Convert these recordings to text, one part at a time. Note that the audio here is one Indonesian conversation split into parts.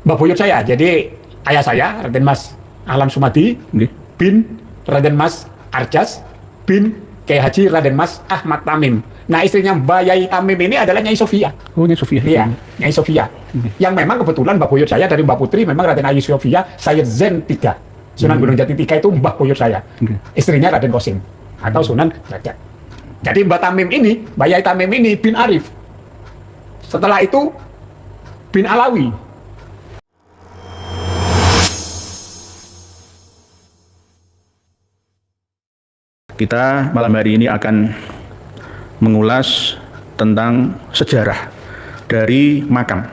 Mbah buyut saya, jadi ayah saya Raden Mas Ahlan Sumadi bin Raden Mas Arjas bin Kiai Haji Raden Mas Ahmad Tamim. Nah, istrinya Mbak Yai Tamim ini adalah Nyai Sofia. Oh, Nyai Sofia. Iya, Nyai Sofia. Yang memang kebetulan Mbah buyut saya dari Mbah Putri memang Raden Ayu Sofia Sayyid Zen III. Sunan Gunung Jati III itu Mbah buyut saya. Istrinya Raden Qasim atau Sunan Derajat. Jadi Mbak Tamim ini, Mbak Yai Tamim ini bin Arif. Setelah itu bin Alawi. Kita malam hari ini akan mengulas tentang sejarah dari makam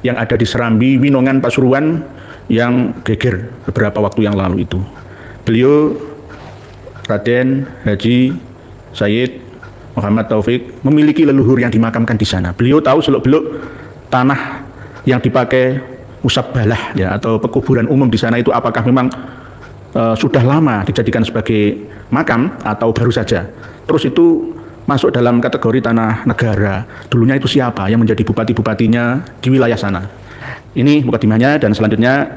yang ada di Serambi, Winongan, Pasuruan yang geger beberapa waktu yang lalu itu. Beliau Raden Haji Sayyid Muhammad Taufik memiliki leluhur yang dimakamkan di sana. Beliau tahu seluk-beluk tanah yang dipakai musabbalah ya atau pekuburan umum di sana itu apakah memang sudah lama dijadikan sebagai makam atau baru saja. Terus itu masuk dalam kategori tanah negara. Dulunya itu siapa yang menjadi bupati-bupatinya di wilayah sana. Ini mukadimahnya dan selanjutnya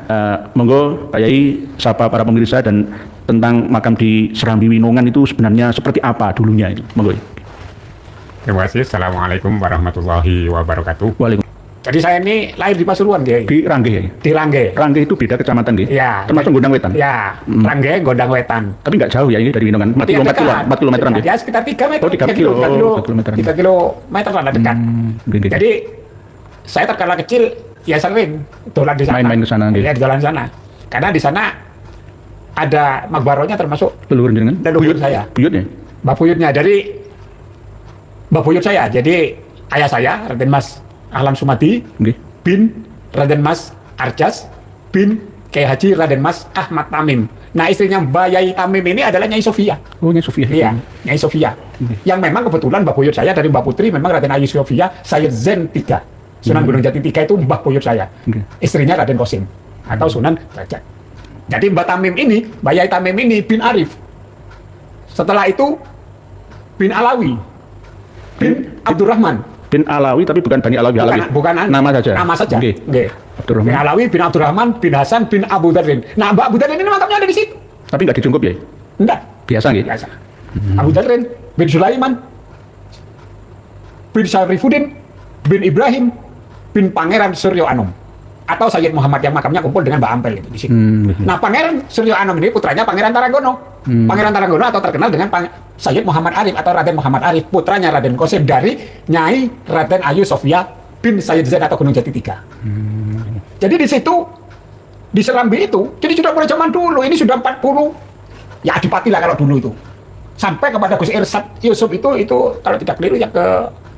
monggo Pak Yai sapa para pemirsa dan tentang makam di Serambi Winongan itu sebenarnya seperti apa dulunya itu. Monggo. Terima kasih. Assalamualaikum warahmatullahi wabarakatuh. Waalaikumsalam. Jadi saya ini lahir di Pasuruan, Kiai. Di Rangge ya? Di Rangge. Rangge itu beda kecamatan dia? Iya. Termasuk Gondang Wetan? Ya, Rangge, Gondang Wetan. Tapi nggak jauh ya ini dari Winongan? 4 kilometeran dia? Ya, sekitar 3 meter. Oh, 3 kilometer lah dekat. Jadi, saya terkala kecil, ya sering dolan di sana. Main-main ke sana? Ya, dolan di sana. Karena di sana ada makbarohnya termasuk leluhur jenengan? Leluhur saya. Buyutnya? Mbah buyutnya, jadi Mbah buyut saya, jadi ayah saya Raden Mas Ahlan Sumadi bin Raden Mas Arjas bin Kiai Haji Raden Mas Ahmad Tamim. Nah, istrinya Mbak Yai Tamim ini adalah Nyai Sofia. Oh, Nyai Sofia. Iya, Nyai Sofia. Yang memang kebetulan Mbah buyut saya dari Mbah Putri memang Raden Ayu Sofia Sayyid Zen III. Sunan Gunung Jati III itu Mbah buyut saya. Istrinya Raden Qasim atau Sunan Derajat. Jadi Mbak Tamim ini, Mbak Yai Tamim ini bin Arif. Setelah itu bin Alawi bin Abdurrahman. Bin Alawi tapi bukan Bani Alawi. Bukan nama saja. Nama saja. Okay. Bin Alawi bin Abdurrahman bin Hasan bin Abu Dardin. Nah, Mbak Abu Dardin ini makamnya ada di situ. Tapi nggak dijungkup ya? Enggak. Biasa nggih? Biasa. Abu Dardin bin Sulaiman bin Syarifuddin bin Ibrahim bin Pangeran Suryo Anom atau Sayyid Muhammad yang makamnya kumpul dengan Mbak Ampel itu di situ. Nah, Pangeran Suryo Anom ini putranya Pangeran Taranggono. Pangeran Taranggono atau terkenal dengan Sayyid Muhammad Arif atau Raden Muhammad Arif, putranya Raden Qasim dari Nyai Raden Ayu Sofia bin Sayyid Zaid atau Gunung Jati III. Jadi di situ di Serambi itu, jadi sudah mulai zaman dulu, ini sudah 40 ya adipati lah kalau dulu itu. Sampai kepada Gus Irsad Yusuf itu kalau tidak keliru yang ke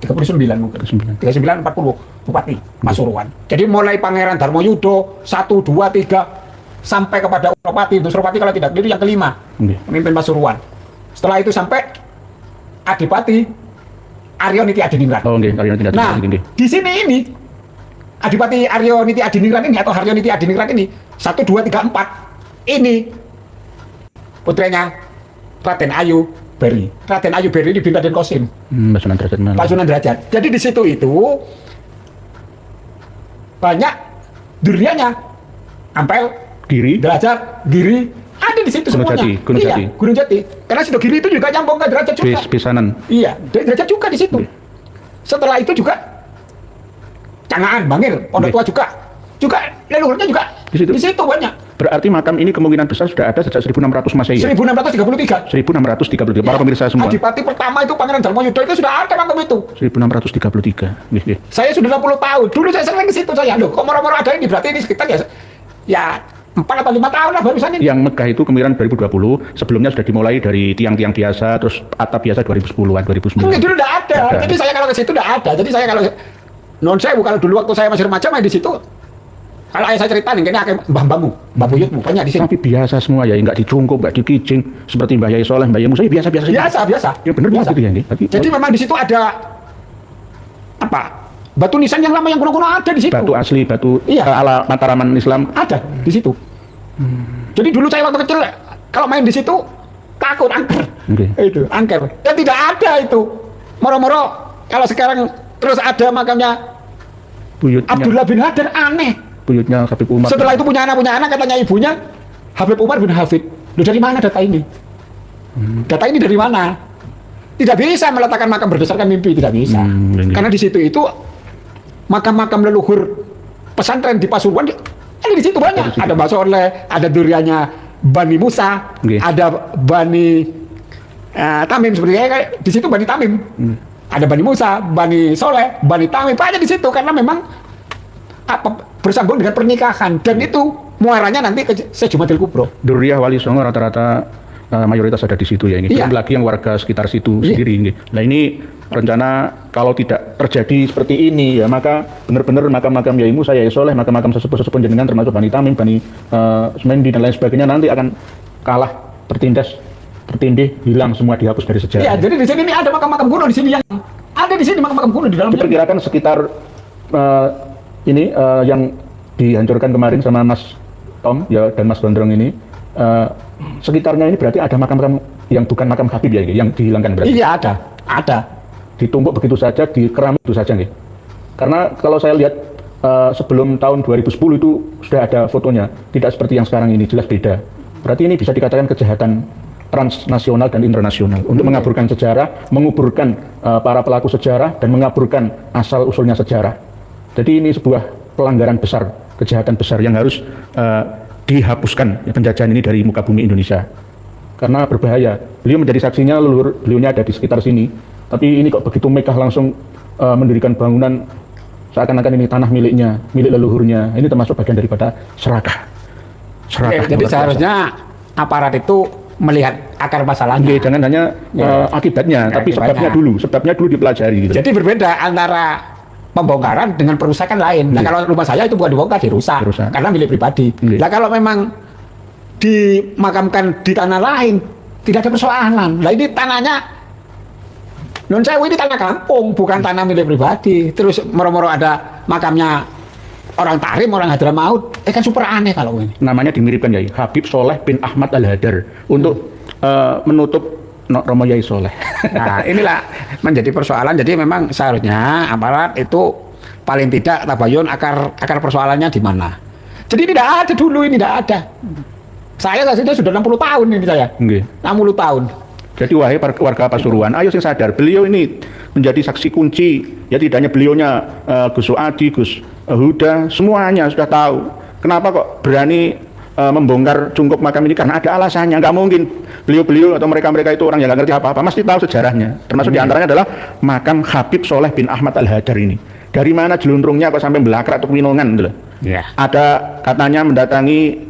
39 mungkin. 39 40 bupati Pasuruan. Jadi mulai Pangeran Darmoyudo 1 2 3 sampai kepada Usropati kalau tidak keliru yang kelima. Pemimpin Pasuruan. Setelah itu sampai Adipati Aryoniti Adiningrat. Oh, Aryoniti Adiningrat. Nah, di sini ini Adipati Aryoniti Adiningrat ini atau Haryoniti Adiningrat ini 1 2 3 4 ini putranya Raden Ayu Beri. Raden Ayu Beri ini bin Raden Qasim. Pak Sunan Derajat. Jadi di situ itu banyak duriannya. Ampel, Giri, Derajat, Giri, ada di situ semuanya. Gunung Jati. Gunung Jati. Karena Sido Giri itu juga nyambung ke Derajat juga. Besanan. Iya, Derajat juga di situ. Setelah itu juga Cangaan, Bangil, Pondok Tua juga leluhurnya juga di situ banyak. Berarti makam ini kemungkinan besar sudah ada sejak 1600 Masehi. 1633. 1633. Para pemirsa semua. Adipati pertama itu Pangeran Darmoyudo itu sudah ada makam itu. 1633. Saya sudah 60 tahun. Dulu saya sering ke situ saya. Loh, kok moro-moro ada ini berarti ini sekitar ya 4 atau 5 tahun lah barusan ini. Yang megah itu kemiran 2020. Sebelumnya sudah dimulai dari tiang-tiang biasa, terus atap biasa 2010-an, 2009. Enggak, dulu enggak ada. Jadi saya kalau ke situ enggak ada. Jadi saya kalau kalau dulu waktu saya masih remaja main di situ. Kalau ayah saya cerita nih, kayaknya mbah-mbahmu, mbah buyutmu, banyak di sini. Tapi biasa semua ya, nggak dicungkup, nggak dikicing, seperti Mbah Yai Soleh, Mbah Yai Musa, biasa. Biasa. Ya benar biasa. Gitu ya. Jadi memang di situ ada apa? Batu nisan yang lama yang kuno-kuno ada di situ. Batu asli, batu ala Mataraman Islam ada di situ. Jadi dulu saya waktu kecil kalau main di situ takut angker. Itu angker. Dan tidak ada itu. Moro-moro kalau sekarang terus ada makamnya buyutnya. Abdullah bin Hadar, aneh. buyutnya Habib Umar. Setelah itu punya anak katanya ibunya Habib Umar bin Hafid. Loh, dari mana data ini? Data ini dari mana? Tidak bisa meletakkan makam berdasarkan mimpi, tidak bisa. Karena di situ itu makam-makam leluhur pesantren di Pasuruan ada di situ banyak. Ada Mbah Soleh, ada duriannya Bani Musa, ada Bani Tamim sebenarnya kayak di situ Bani Tamim. Ada Bani Musa, Bani Soleh, Bani Tamim, banyak di situ karena memang bersambung dengan pernikahan dan itu muaranya nanti ke Syekh Jumadil Kubro. Duriyah Wali Songo rata-rata mayoritas ada di situ ya ini. Belum lagi yang warga sekitar situ sendiri. Nah ini rencana kalau tidak terjadi seperti ini ya maka benar-benar makam-makam Yai Musa, Yai Soleh, makam-makam sesepuh-sesepuh jenengan termasuk Bani Tamim, Bani Semendi dan lain sebagainya nanti akan kalah, tertindih, hilang semua, dihapus dari sejarah. Iya, jadi di sini ini ada makam-makam kuno di sini yang ada di sini makam-makam kuno di dalamnya. Diperkirakan sekitar yang dihancurkan kemarin sama Mas Tom ya dan Mas Gondrong ini sekitarnya ini berarti ada makam-makam yang bukan makam Habib ya, yang dihilangkan berarti. Iya ada. Ditumpuk begitu saja, dikeram begitu saja nih. Karena kalau saya lihat sebelum tahun 2010 itu sudah ada fotonya, tidak seperti yang sekarang ini, jelas beda. Berarti ini bisa dikatakan kejahatan transnasional dan internasional untuk mengaburkan sejarah, menguburkan para pelaku sejarah dan mengaburkan asal usulnya sejarah. Jadi ini sebuah pelanggaran besar, kejahatan besar yang harus dihapuskan penjajahan ini dari muka bumi Indonesia. Karena berbahaya. Beliau menjadi saksinya, leluhur beliaunya ada di sekitar sini. Tapi ini kok begitu megah langsung mendirikan bangunan seakan-akan ini tanah miliknya, milik leluhurnya. Ini termasuk bagian daripada serakah. Jadi seharusnya aparat itu melihat akar masalahnya. Jangan hanya akibatnya, tapi sebabnya dulu dipelajari. Gitu. Jadi berbeda antara pembongkaran dengan perusakan lain. Nah kalau rumah saya itu bukan dibongkar, dirusak. Karena milik pribadi. Nah kalau memang dimakamkan di tanah lain, tidak ada persoalan. Nah ini tanahnya Non Sewu, ini tanah kampung, bukan tanah milik pribadi. Terus moro-moro ada makamnya orang Tarim, orang Hadramaut, kan super aneh kalau ini. Namanya dimiripkan ya, Habib Soleh bin Ahmad Al-Hadar untuk menutup Romo Yai Soleh. Nah inilah menjadi persoalan. Jadi memang seharusnya aparat itu paling tidak tabayun akar persoalannya di mana. Jadi tidak ada dulu, ini tidak ada. Saya sudah 60 tahun ini saya. 60 tahun. Jadi wahai warga Pasuruan, ayo sing sadar, beliau ini menjadi saksi kunci. Ya tidak hanya beliaunya, Gus Suadi, Gus Huda, semuanya sudah tahu. Kenapa kok berani membongkar cungkup makam ini? Karena ada alasannya. Nggak mungkin beliau-beliau atau mereka-mereka itu orang yang nggak ngerti apa-apa, mesti tahu sejarahnya. Termasuk diantaranya adalah makam Habib Soleh bin Ahmad Al-Hadar ini. Dari mana jeluntrungnya kok sampai Belakrak atau Winongan gitu loh. Ada katanya mendatangi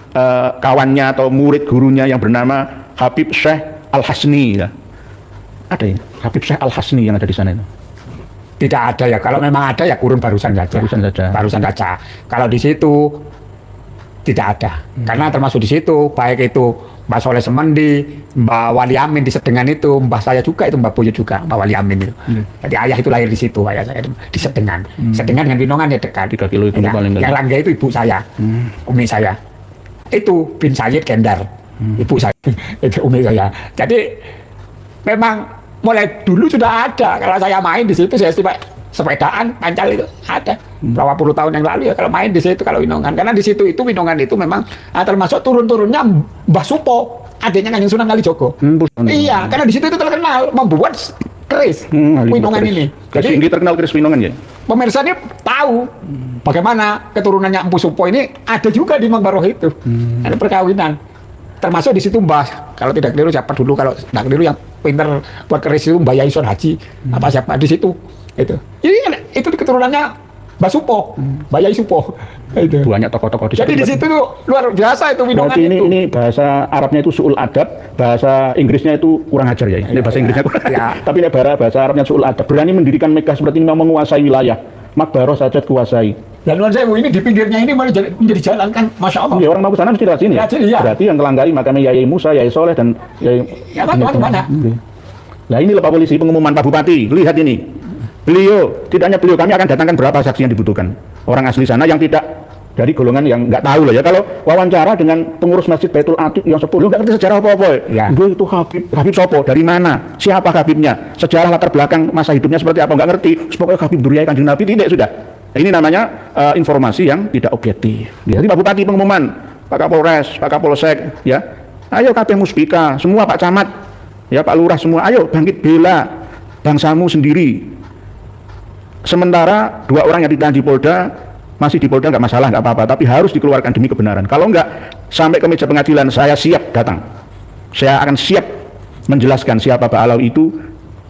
kawannya atau murid gurunya yang bernama Habib Syekh Al-Hasni ya. Ada ya, Habib Syekh Al-Hasni yang ada di sana itu. Tidak ada ya, kalau memang ada ya kurun barusan saja. Kalau di situ tidak ada. Karena termasuk di situ baik itu Mbah Soleh Semendi, Mbah Wali Amin di Sedengan itu, Mbah saya juga itu, Mbah Boyo juga, Mbah Wali Amin itu. Jadi ayah itu lahir di situ, ayah saya itu di Sedengan. Sedengan dengan Winongan ya dekat. 3 kilo itu paling dekat. Yang Langga itu ibu saya, umi saya. Itu bin Sayyid Kendar. Ibu saya, itu umi saya. Jadi memang mulai dulu sudah ada. Kalau saya main di situ, saya sepedaan, pancal itu ada. Berapa puluh tahun yang lalu ya kalau main di situ, kalau Winongan. Karena di situ itu Winongan itu memang termasuk turun-turunnya Mbah Supo, adiknya Kanjeng Sunan Kalijogo. Iya, karena di situ itu terkenal membuat keris Winongan ini. Jadi terkenal keris Winongan ya. Pemirsa ini tahu bagaimana keturunannya Empu Supo ini ada juga di Mangbaroh itu. Ada perkawinan. Termasuk di situ Mbah, kalau tidak keliru siapa dulu, kalau tidak keliru yang pinter buat keris itu Mbah Yaison Haji, apa siapa di situ itu. Jadi itu keturunannya Mbah Supo, Mbah Yai Supo. Itu. Banyak tokoh-tokoh di situ. Jadi di situ tuh luar biasa itu Winongan itu. Ini bahasa Arabnya itu su'ul adab, bahasa Inggrisnya itu kurang ajar ya. Ini bahasa Inggrisnya kurang. Tapi ini bahasa Arabnya su'ul adab. Berani mendirikan megah seperti ini, mau menguasai wilayah. Makbaroh saja kuasai. Dan Nuan Sewu ini di pinggirnya ini menjadi jalan kan, Masya Allah. Ya, orang mau ke sana mesti lewat sini. Ya. Berarti yang kelanggai makamnya Yai Musa, Yai Soleh dan Yai. Ya banyak. Nah ini Pak Polisi, pengumuman Pak Bupati. Lihat ini. Beliau, tidak hanya beliau, kami akan datangkan berapa saksi yang dibutuhkan. Orang asli sana yang tidak dari golongan yang nggak tahu loh ya. Kalau wawancara dengan pengurus Masjid Baitul Atiq yang sepuh, lu nggak ngerti sejarah apa-apa ya. Dia itu Habib Sopo, dari mana? Siapa Habibnya? Sejarah latar belakang masa hidupnya seperti apa? Nggak ngerti. Pokoknya Habib Duriyah Kanjeng Nabi, tidak sudah. Ini namanya informasi yang tidak objektif. Jadi Pak Bupati pengumuman, Pak Kapolres, Pak Kapolsek, ya, ayo kabeh muspika, semua Pak Camat, ya Pak Lurah semua, ayo bangkit bela bangsamu sendiri. Sementara 2 orang yang ditahan di Polda, masih di Polda nggak masalah, nggak apa-apa, tapi harus dikeluarkan demi kebenaran. Kalau nggak, sampai ke meja pengadilan saya siap datang. Saya akan siap menjelaskan siapa Pak Alawi itu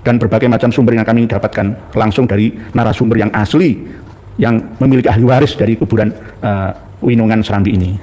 dan berbagai macam sumber yang kami dapatkan langsung dari narasumber yang asli, yang memiliki ahli waris dari kuburan Winongan Serambi ini.